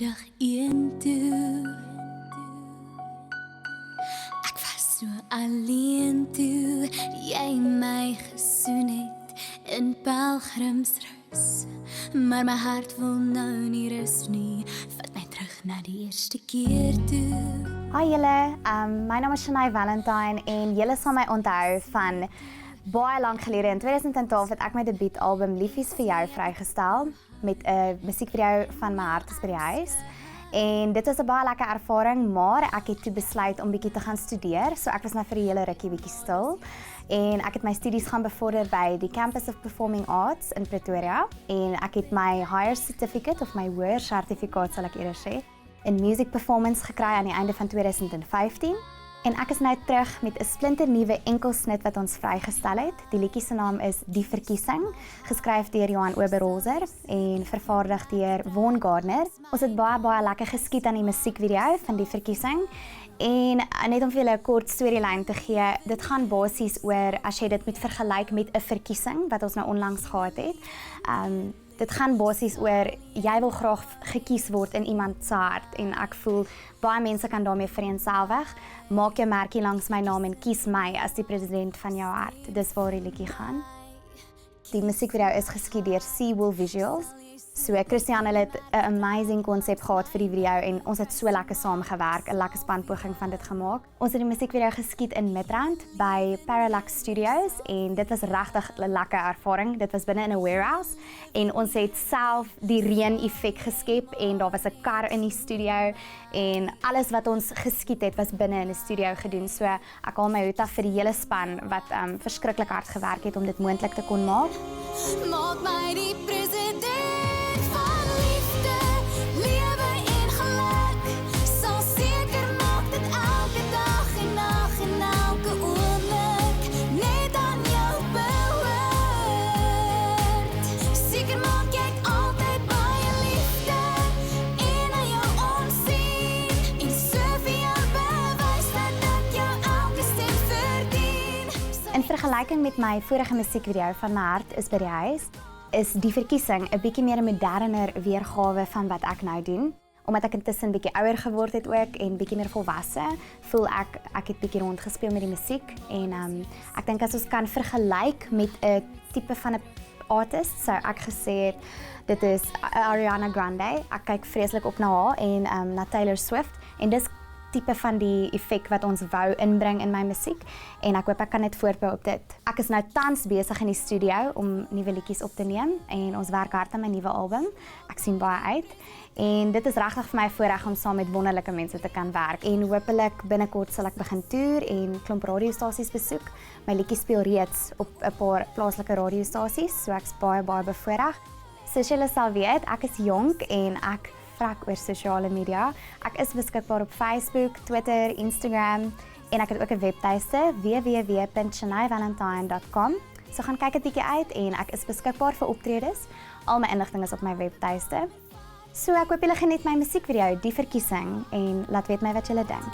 terug een toe. Ek was so alleen toe, jy my gesoen het in pelgrimsrus. Maar my hart wil nou nie rus nie, vat my terug na die eerste keer toe. Hi julle, my naam is Shanae Valentine en julle sal my onthou van baie lank gelede in 2012 het ek my debuutalbum Liefies vir jou vrygestel met 'n musiekvideo van My Hart is by die huis. En dit was 'n baie lekker ervaring, maar ek het toe besluit om bietjie te gaan studeer. So ek was nou vir 'n hele rukkie bietjie stil. En ek het my studies gaan bevorder by die Campus of Performing Arts in Pretoria en ek het my higher certificate of my hoër sertifikaat sal ek eerder sê in music performance gekry aan die einde van 2015. En ek is nou terug met 'n splinternuwe enkelsnit wat ons vrygestel het. Die liedjie se naam is Die Verkiesing, geskryf deur Johan Oberholzer en vervaardig deur Von Gardner. Ons het baie lekker geskiet aan die musiekvideo van Die Verkiesing. En net om vir julle 'n kort storielyn te gee, dit gaan basies oor as jy dit moet vergelyk met 'n verkiesing wat ons nou onlangs gehad het. Dit gaan basies oor jy wil graag gekies word in iemand se hart en ek voel baie mense kan daarmee vereenselwig. Maak jou merkie langs my naam en kies my as die president van jou hart. Dis waar die liedjie gaan. Die musiekvideo is geskied deur Seawolf Visuals. So Christian het 'n amazing konsep gehad vir die video en ons het so lekker saamgewerk, 'n lekker spanpoging van dit gemaak. Ons het die musiekvideo geskiet in Midrand by Parallax Studios en dit was regtig 'n lekker ervaring. Dit was binne in 'n warehouse en ons het self die reën effek geskep en daar was 'n kar in die studio en alles wat ons geskiet het was binne in 'n studio gedoen. So ek haal my hoed af vir die hele span wat verskriklik hard gewerk het om dit moontlik te kon maak. Maak my die president van liefde, lewe en geluk. Sal seker maak dit elke dag en nag en elke oomblik net aan jou behoort. Seker maak jy altyd baie liefde en aan jou omsien en so vir jou bewys dat ek jou elke stem verdien. In vergelyking met my vorige musiekvideo van My Hart is by die huis, is Die Verkiesing 'n bietjie meer 'n moderner weergawe van wat ek nou doen. Omdat ek intussen bietjie ouer geword het ook en bietjie meer volwasse, voel ek het bietjie rondgespeel met die musiek en ek dink as ons kan vergelyk met 'n tipe van 'n artist, sou ek gesê het dit is Ariana Grande. Ek kyk vreeslik op na haar en na Taylor Swift en dis tipe van die effek wat ons wou inbring in my musiek en ek hoop ek kan net voortbou op dit. Ek is nou tans besig in die studio om nuwe liedjies op te neem en ons werk hard aan my nuwe album. Ek sien baie uit en dit is regtig vir my 'n voorreg om saam met wonderlike mense te kan werk en hopelik binnekort sal ek begin toer en klomp radiostasies besoek. My liedjies speel reeds op 'n paar plaaslike radiostasies, so ek's baie bevoorreg. Soos julle sal weet, ek is jonk en ek vrek oor sosiale media. Ek is beskikbaar op Facebook, Twitter, Instagram en ek het ook 'n webtuiste www.shanaevalentine.com. So gaan kyk 'n bietjie uit en ek is beskikbaar vir optredes. Al my inligting is op my webtuiste. So ek hoop julle geniet my musiekvideo Die Verkiesing en laat weet my wat julle dink.